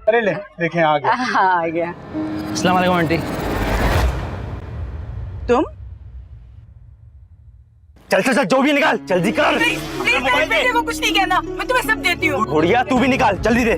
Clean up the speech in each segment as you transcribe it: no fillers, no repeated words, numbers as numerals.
अरे ले देखें आ गया। हाँ आ गया। अस्सलाम वालेकुम आंटी। तुम चल चल चल जो भी निकाल जल्दी कर। बेटे को कुछ नहीं कहना, मैं तुम्हें सब देती हूँ। गुड़िया तू भी निकाल जल्दी दे।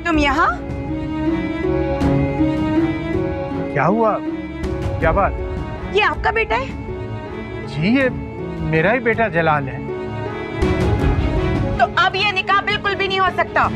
तुम यहाँ? क्या हुआ, क्या बात? ये आपका बेटा है? जी ये मेरा ही बेटा जलाल है। तो अब ये निकाह बिल्कुल भी नहीं हो सकता।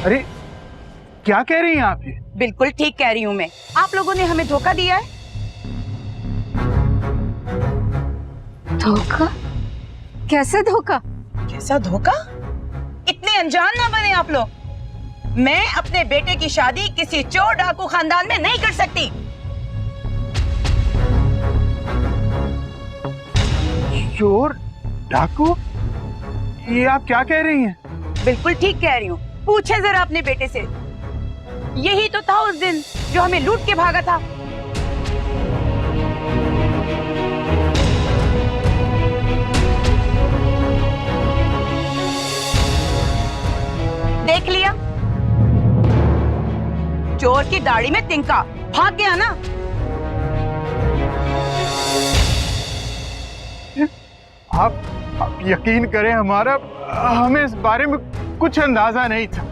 अरे क्या कह रही हैं आप ये? बिल्कुल ठीक कह रही हूँ मैं। आप लोगों ने हमें धोखा दिया है। धोखा? कैसे धोखा? कैसा धोखा? इतने अनजान ना बने आप लोग। मैं अपने बेटे की शादी किसी चोर डाकू खानदान में नहीं कर सकती। चोर डाकू? ये आप क्या कह रही हैं? बिल्कुल ठीक कह रही हूँ। पूछे जरा अपने बेटे से। यही तो था उस दिन जो हमें लूट के भागा था। देख लिया, चोर की दाढ़ी में तिनका, भाग गया ना। आप यकीन करें हमें इस बारे में कुछ अंदाजा नहीं था।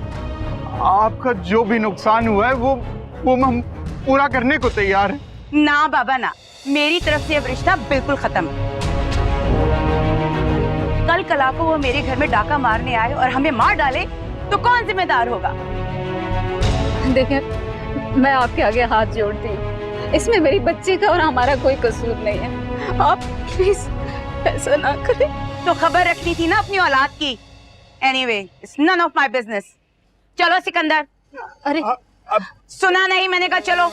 आपका जो भी नुकसान हुआ है वो हम पूरा करने को तैयार हैं। ना बाबा ना, मेरी तरफ से अब रिश्ता बिल्कुल खत्म है। कल कला को वो मेरे घर में डाका मारने आए और हमें मार डाले तो कौन जिम्मेदार होगा? देखिए, मैं आपके आगे हाथ जोड़ती हूँ। इसमें मेरी बच्ची का और हमारा कोई कसूर नहीं है। आप प्लीज ऐसा ना करें। तो खबर रखनी थी ना अपनी औलाद की। Anyway, it's none of my business. चलो सिकंदर। अरे अब सुना नहीं, मैंने कहा चलो।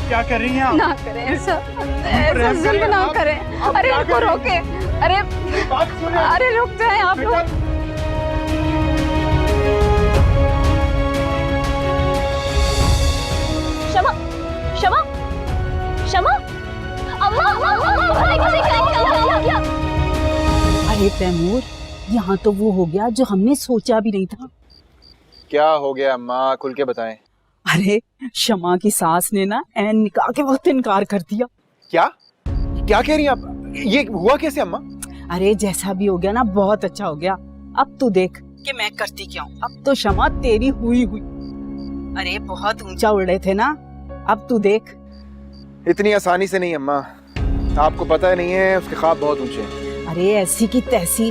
क्या कर रही हैं आप? ना करें ऐसा जुल्म ना करें। अरे उनको रोके। अरे बात सुने। अरे रुक जाए आप लोग। शमा, शमा, शमा, अम्मा, क्या? अरे तैमूर, यहाँ तो वो हो गया जो हमने सोचा भी नहीं था। क्या हो गया अम्मा, खुल के बताएं। अरे शमा की सास ने ना ऐन निकाह के वक्त इनकार कर दिया। क्या क्या कह रही हैं आप? ये हुआ कैसे अम्मा? अरे जैसा भी हो गया ना, बहुत अच्छा हो गया। अब तू देख कि मैं करती क्या हूँ। अब तो शमा तेरी हुई। अरे बहुत ऊंचा उड़ रहे थे ना, अब तू देख। इतनी आसानी से नहीं अम्मा, आपको पता ही नहीं है, उसके ख्वाब बहुत ऊंचे हैं। अरे ऐसी की तैसी,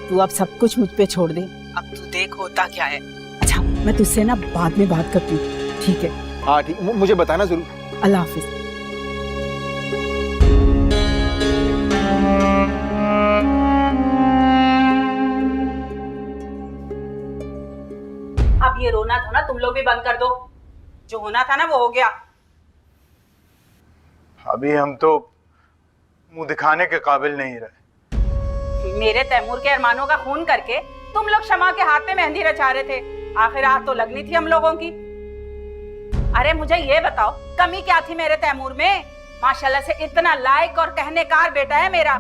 तू अब सब कुछ मुझ पे छोड़ दे। अब तू देख होता क्या है। अच्छा, मैं तुझसे ना बाद में बात करती हूँ, ठीक है? हाँ ठीक, मुझे बताना जरूर। अल्लाह हाफिज। अब ये रोना धोना तुम लोग भी बंद कर दो। जो होना था ना वो हो गया। अभी हम तो मुंह दिखाने के काबिल नहीं रहे। मेरे तैमूर के अरमानों का खून करके तुम लोग शमा के हाथ में मेहंदी रचा रहे थे। आखिर रात तो लगनी थी हम लोगों की। अरे मुझे ये बताओ, कमी क्या थी मेरे तैमूर में? माशाल्लाह से इतना लायक और कहनेकार बेटा है मेरा।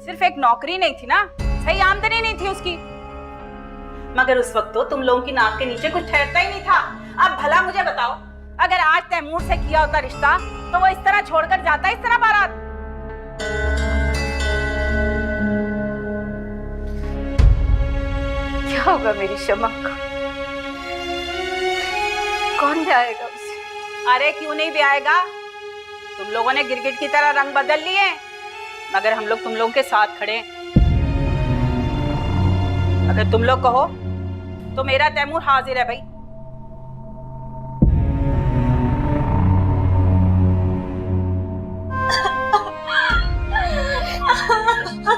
सिर्फ एक नौकरी नहीं थी ना, सही आमदनी नहीं थी उसकी। मगर उस वक्त तो तुम लोगों की नाक के नीचे कुछ ठहरता ही नहीं था। अब भला मुझे बताओ, अगर आज तैमूर से किया होता रिश्ता तो वो इस तरह छोड़कर जाता इस तरह बारात? क्या होगा मेरी शमा का? कौन ब्याएगा उसे? अरे क्यों नहीं ब्याएगा? तुम लोगों ने गिरगिट की तरह रंग बदल लिए, मगर हम लोग तुम लोगों के साथ खड़े हैं। अगर तुम लोग कहो तो मेरा तैमूर हाजिर है भाई।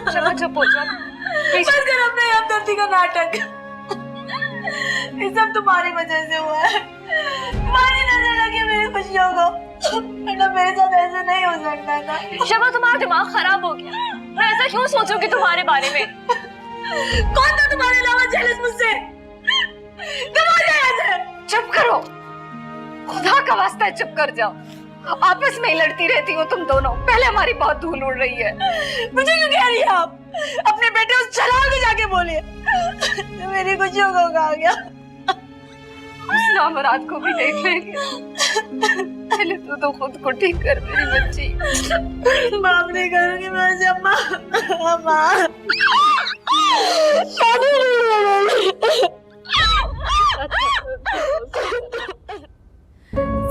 शमा चुप हो जा। बंद कर अपना हमदर्दी का नाटक। ये सब तुम्हारी वजह से हुआ है। तुम्हारी नजर लगी मेरी खुशियों को, वरना मेरे साथ ऐसा नहीं हो सकता था। शमा, तुम्हारा दिमाग खराब हो गया। मैं ऐसा क्यों सोचूंगी तुम्हारे बारे में? कौन था तुम्हारे अलावा जेलस मुझसे? तुम हो जाए। चुप करो, खुदा का वास्ता है चुप कर जाओ। आपस में ही लड़ती रहती हो तुम दोनों। पहले हमारी बहुत धूल उड़ रही है। मुझे क्यों कह रही है आप? अपने बेटे उस जलाल को जाके बोलिए। तो मेरी खुशियों को कहा गया। हुस्ना मुराद को भी देख लेंगे। पहले तो खुद को ठीक कर मेरी बच्ची। माफ नहीं करूंगी मैं उसे अम्मा। अम्मा शादी नहीं करूंगी।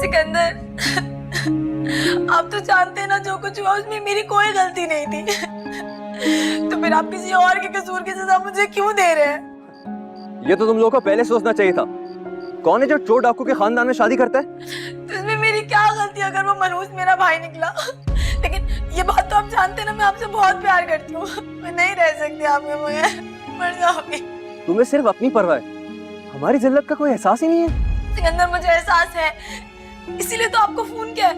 सिकंदर, आप तो जानते हैं ना जो कुछ हुआ उसमें मेरी कोई गलती नहीं थी। तो फिर आप किसी और के कसूर की सजा मुझे क्यों दे रहे हैं? ये तो तुम लोगों को पहले सोचना चाहिए था। कौन है जो चोर डाकू के खानदान में शादी करता है? तो इसमें मेरी क्या गलती अगर वो मनहूस मेरा भाई निकला? लेकिन ये बात तो आप जानते हैं ना, मैं आपसे बहुत प्यार करती हूँ। मैं नहीं रह सकती आपके बगैर, मर जाऊंगी। तुम्हें सिर्फ अपनी परवाह है, हमारी जिल्लत का कोई एहसास ही नहीं है। सिकंदर, मुझे एहसास है, इसीलिए तो आपको फोन किया।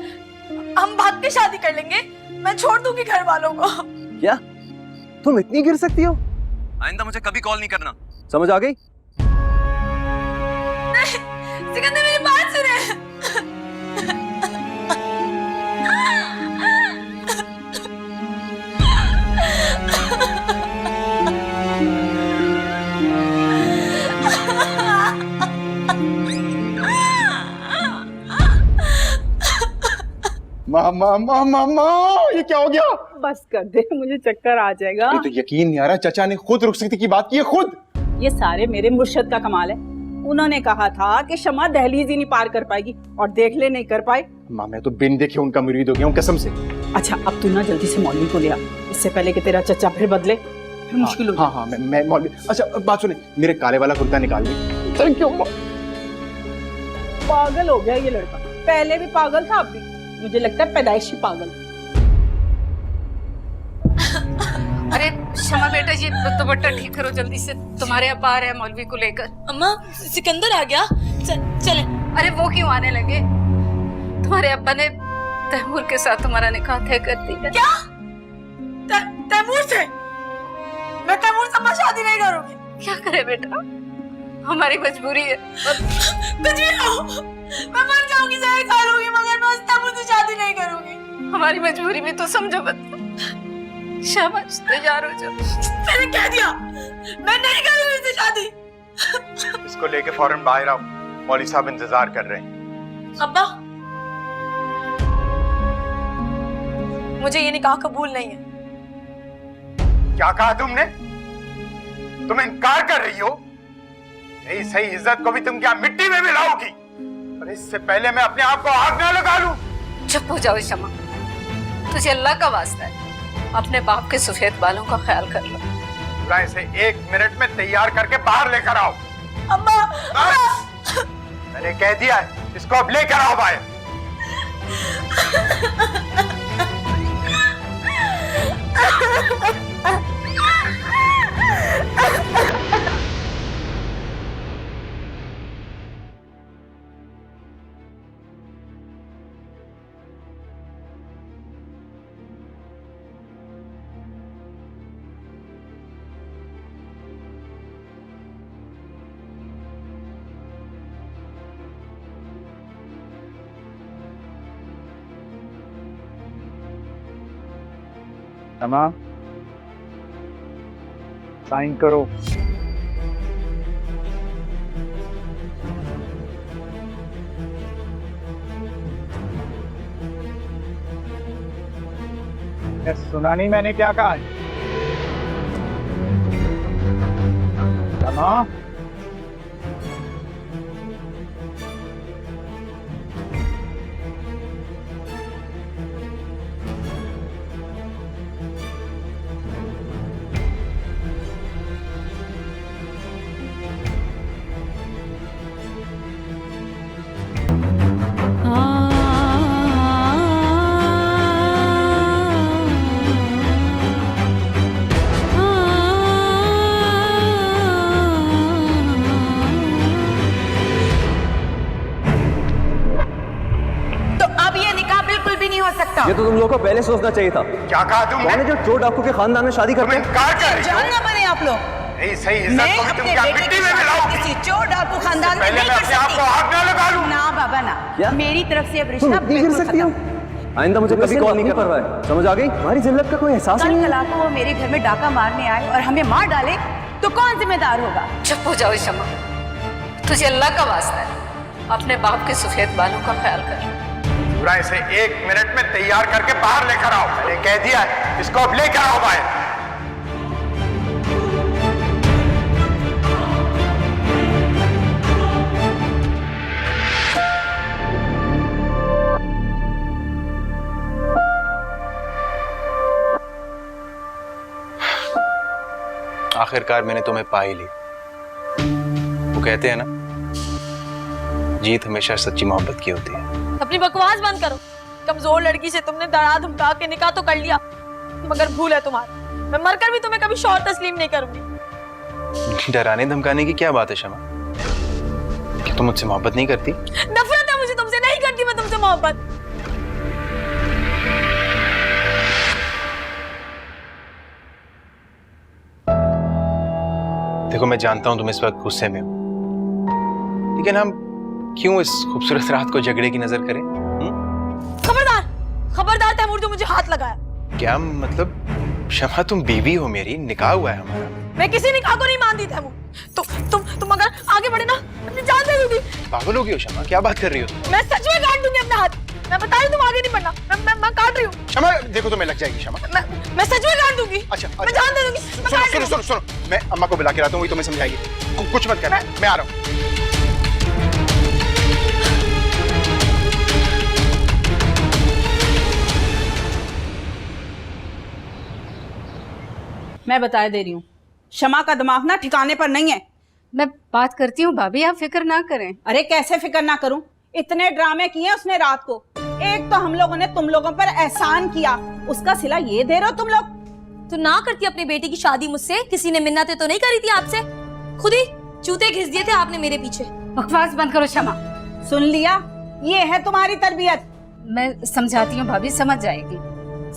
हम भाग के शादी कर लेंगे, मैं छोड़ दूंगी घर वालों को। क्या तुम इतनी गिर सकती हो? आइंदा मुझे कभी कॉल नहीं करना, समझ आ गई? सिकंदर, मेरी बात सुने। मामा मामा मामा, ये क्या हो गया? बस कर दे, मुझे चक्कर आ जाएगा। ये तो यकीन नहीं आ रहा, चाचा ने खुद रुखसती की बात की है, खुद। ये सारे मेरे मुर्शद का कमाल है। उन्होंने कहा था कि शमा दहलीज ही नहीं पार कर पाएगी, और देख ले नहीं कर पाए। माँ, मैं तो बिन देखे उनका मुरीद हो गया हूँ, कसम से। अच्छा, अब तू ना जल्दी से मौलवी को ले आ, इससे पहले कि तेरा चचा फिर बदले, फिर मुश्किल हो। हाँ, मैं मौलवी। अच्छा बात सुने, मेरे काले वाला कुर्ता निकाल ली। Thank you. पागल हो गया ये लड़का, पहले भी पागल था, अब भी मुझे लगता है पैदाइशी पागल। अरे शमा बेटा, ये दुपट्टा ठीक करो जल्दी से, तुम्हारे अब्बा आ रहे हैं मौलवी को लेकर। अम्मा, सिकंदर आ गया। चले। अरे वो क्यों आने लगे? तुम्हारे अब्बा ने तैमूर के साथ तुम्हारा निकाह तय कर दिया। क्या? तैमूर से? मैं तैमूर से शादी नहीं करूंगी। क्या करे बेटा, हमारी मजबूरी है। कुछ भी हो, मैं मर जाऊंगी, जहर खा लूंगी, मगर मैं उस तैमूर से शादी नहीं करूंगी। हमारी मजबूरी में तो समझो मत। शाबाश, तैयार हो जाओ। मैंने कह दिया, मैं नहीं करूंगी उससे शादी। इसको लेके फौरन बाहर आओ, मौलवी साहब इंतजार कर रहे हैं। अब्बा, मुझे ये निकाह कबूल नहीं है। क्या कहा तुमने? तुम इनकार कर रही हो? नहीं, सही इज्जत को भी तुम क्या मिट्टी में मिलाओगी? और इससे पहले मैं अपने आप को आग न लगा लूं। चुप हो जाओ शमा, तुझे अल्लाह का वास्ता है, अपने बाप के सफेद बालों का ख्याल कर लो। पूरा इसे 1 मिनट में तैयार करके बाहर लेकर आओ। अम्मा, मैंने कह दिया है, इसको अब लेकर आओ बाहर। तमाम, साइन करो। सुना नहीं मैंने क्या कहा है? तमाम, ये तो तुम लोगों को पहले सोचना चाहिए था। क्या कहा तुमने? कौन है जो चोर डाकू के खानदान में शादी करते तुम हैं? इनकार कर रही हो? जान ना बने आप लोग। नहीं, सही इज्जत को भी तुम क्या मिट्टी में मिलाओगी? किसी चोर डाकू खानदान में पहले नहीं मैं कर अपने आप को सकती। आग न लगा लूं। ना बाबा ना, या? मेरी तरफ से अब तुम रिश्ता इतनी गिर बिल्कुल सकती हो? खत्म। आइंदा मुझे कभी कॉल नहीं कर रहा है, समझ आ गई? हमारी जिल्लत का कोई एहसास ही कल नहीं है। कला को वो मेरे घर में डाका मारने आए और हमें मार डाले तो कौन जिम्मेदार होगा? चुप हो जाओ शमा, तुझे अल्लाह का वास्ता है, अपने बाप के सफेद बालों का ख्याल कर। पूरा इसे 1 मिनट में तैयार करके बाहर लेकर आओ। मैंने कह दिया है, इसको अब लेकर आओ बाहर। आखिरकार मैंने तुम्हें पा ही ली। वो कहते हैं ना, जीत हमेशा सच्ची मोहब्बत की होती है। अपनी बकवास बंद करो। कमजोर लड़की से तुमने डरा धमका के निकाह तो कर लिया, मगर भूल है तुम्हारी, मैं मरकर भी तुम्हें कभी शौहर तस्लीम नहीं करूंगी। डराने धमकाने की क्या बात है शमा? कि तुम मुझसे मोहब्बत नहीं करती? नफरत है मुझे तुमसे, नहीं करती मैं तुमसे मोहब्बत। देखो, मैं जानता हूं तुम इस वक्त गुस्से में हो, लेकिन हम क्यों इस खूबसूरत रात को झगड़े की नजर करें? खबरदार, खबरदार तैमूर, जो मुझे हाथ लगाया। क्या मतलब? शमा, तुम बीवी हो मेरी, निकाह हुआ है हमारा। मैं किसी निकाह को नहीं मानती तैमूर। तुम अगर आगे बढ़े ना, अपनी जान दे दूंगी। पागल हो गई हो शमा, क्या बात कर रही हो? मैं सच में काट दूंगी अपने हाथ। मैं बता रही हूं, तुम आगे नहीं बढ़ना। मैं काट रही हूँ। शमा देखो, तुम्हें लग जाएगी शमा। मैं सच में काट दूंगी। अच्छा, मैं जान दे दूंगी। मैं काट रही हूँ। सुनो, मैं अम्मा को बुला के लाता हूँ, वही तुम्हें समझाएगी। कुछ मत करना, मैं आ रहा हूँ। मैं बता दे रही हूँ, शमा का दिमाग ना ठिकाने पर नहीं है। मैं बात करती हूँ भाभी, आप फिक्र ना करें। अरे कैसे फिक्र ना करूं? इतने ड्रामे किए उसने रात को। एक तो हम लोगों ने तुम लोगों पर एहसान किया, उसका सिला ये दे रहे हो तुम लोग। तो ना करती अपनी बेटी की शादी मुझसे, किसी ने मिन्नतें तो नहीं करी थी आपसे? खुद ही जूते घिस दिए थे आपने मेरे पीछे। बकवास बंद करो शमा। सुन लिया, ये है तुम्हारी तरबियत। मैं समझाती हूँ भाभी, समझ जाएगी।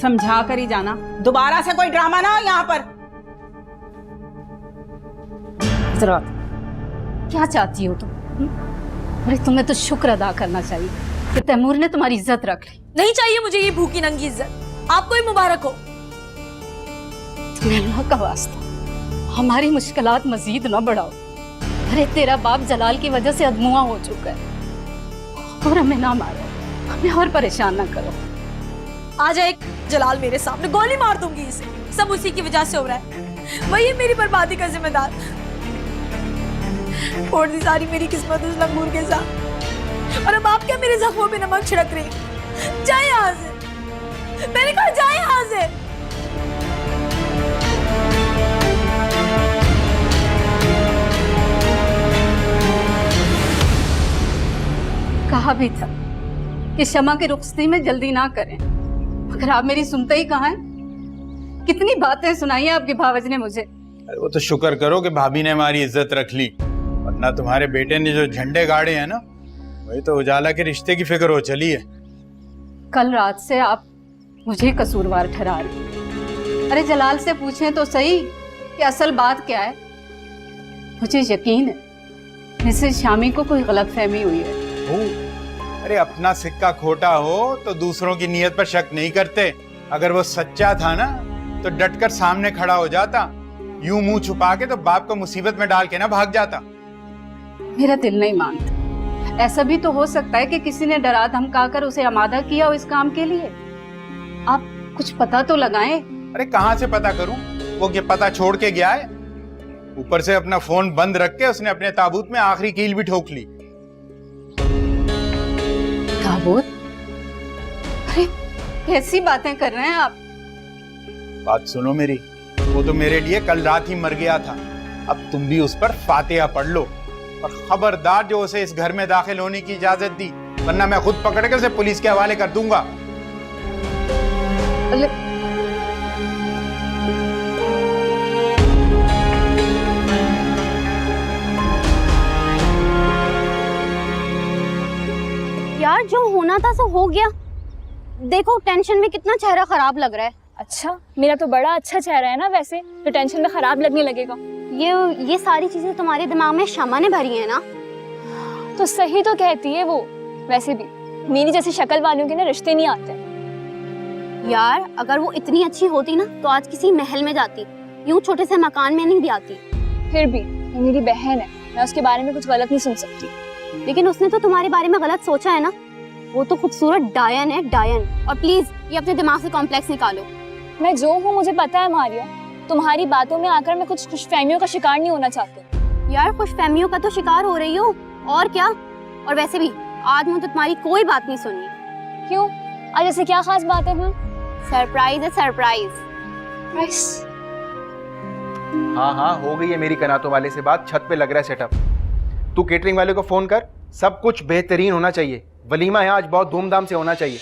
समझा कर ही जाना, दोबारा से कोई ड्रामा ना हो यहाँ पर। हजरात, क्या चाहती हो तुम? अरे तुम्हें तो शुक्र अदा करना चाहिए कि तैमूर ने तुम्हारी इज्जत रख ली। नहीं चाहिए मुझे ये भूखी नंगी इज्जत। आपको ही मुबारक हो। तुम्हें अल्लाह का वास्ता, हमारी मुश्किलात मजीद न बढ़ाओ। अरे तेरा बाप जलाल की वजह से अधमुआ हो चुका है, और हमें ना मारो, हमें और परेशान ना करो। आ जाए जलाल मेरे सामने, गोली मार दूंगी इसे। सब उसी की वजह से हो रहा है, वही है मेरी बर्बादी का जिम्मेदार। छोड़ दी सारी मेरी किस्मत उस लंगूर के साथ, और अब आप क्या मेरे जख्मों पे नमक छिड़क रही? जाए यहाँ से, मैंने कहा जाए यहाँ से। कहा भी था कि शमा की रुखसती में जल्दी ना करें, मगर आप मेरी सुनते ही कहाँ हैं? कितनी बातें सुनाई है आपके भावज ने मुझे। वो तो शुक्र करो कि भाभी ने हमारी इज्जत रख ली, वरना तुम्हारे बेटे ने जो झंडे गाड़े हैं ना, वही तो उजाला के रिश्ते की फिक्र हो चली है। कल रात से आप मुझे कसूरवार ठहरा रहे। अरे जलाल से पूछें तो सही कि असल बात क्या है। मुझे यकीन है मिसेस शामी को कोई गलतफहमी हुई है। अरे अपना सिक्का खोटा हो तो दूसरों की नीयत पर शक नहीं करते। अगर वो सच्चा था ना तो डटकर सामने खड़ा हो जाता, यूं मुंह छुपा के तो बाप को मुसीबत में डाल के ना भाग जाता। मेरा दिल नहीं मानता। ऐसा भी तो हो सकता है कि किसी ने डरा धमका कर उसे आमादा किया हो इस काम के लिए। आप कुछ पता तो लगाएं। अरे कहाँ से पता करूं? वो ये पता छोड़ के गया है। ऊपर से अपना फोन बंद रख के उसने अपने ताबूत में आखिरी कील भी ठोक ली। ताबूत? अरे कैसी बातें कर रहे हैं आप? बात सुनो मेरी, वो तो मेरे लिए कल रात ही मर गया था। अब तुम भी उस पर फातिहा पढ़ लो, और खबरदार जो उसे इस घर में दाखिल होने की इजाजत दी, वरना मैं खुद पकड़ के उसे पुलिस के हवाले कर दूंगा। यार जो होना था सो हो गया। देखो टेंशन में कितना चेहरा खराब लग रहा है। अच्छा, मेरा तो बड़ा अच्छा चेहरा है ना, वैसे तो टेंशन में खराब लगने लगेगा। ये सारी चीजें तुम्हारे दिमाग में शमा ने भरी है ना? तो सही तो कहती है वो। वैसे भी मेरी जैसी शक्ल वालों के ना रिश्ते नहीं आते। यार अगर वो इतनी अच्छी होती ना तो आज किसी महल में जाती, यूं छोटे से मकान में नहीं भी आती। फिर भी वो मेरी बहन है, मैं उसके बारे में कुछ गलत नहीं सुन सकती। लेकिन उसने तो तुम्हारे बारे में गलत सोचा है ना। वो तो खूबसूरत डायन है, डायन। और प्लीज ये अपने दिमाग से कॉम्प्लेक्स निकालो। मैं जो हूँ मुझे पता है मारिया, तुम्हारी बातों में आकर मैं कुछ खुशफहमियों का शिकार नहीं होना चाहती। यार खुशफहमियों का तो शिकार हो रही हो, और क्या। और वैसे भी आज मुझे तुम्हारी कोई बात नहीं सुननी। क्यों? आज ऐसे क्या खास बात है? सरप्राइज है, सरप्राइज। हाँ हाँ, हो गई है मेरी कनातों वाले से बात। छत पे लग रहा है सेटअप। तू केटरिंग वाले को फोन कर, सब कुछ बेहतरीन होना चाहिए। वलीमा है आज, बहुत धूमधाम से होना चाहिए।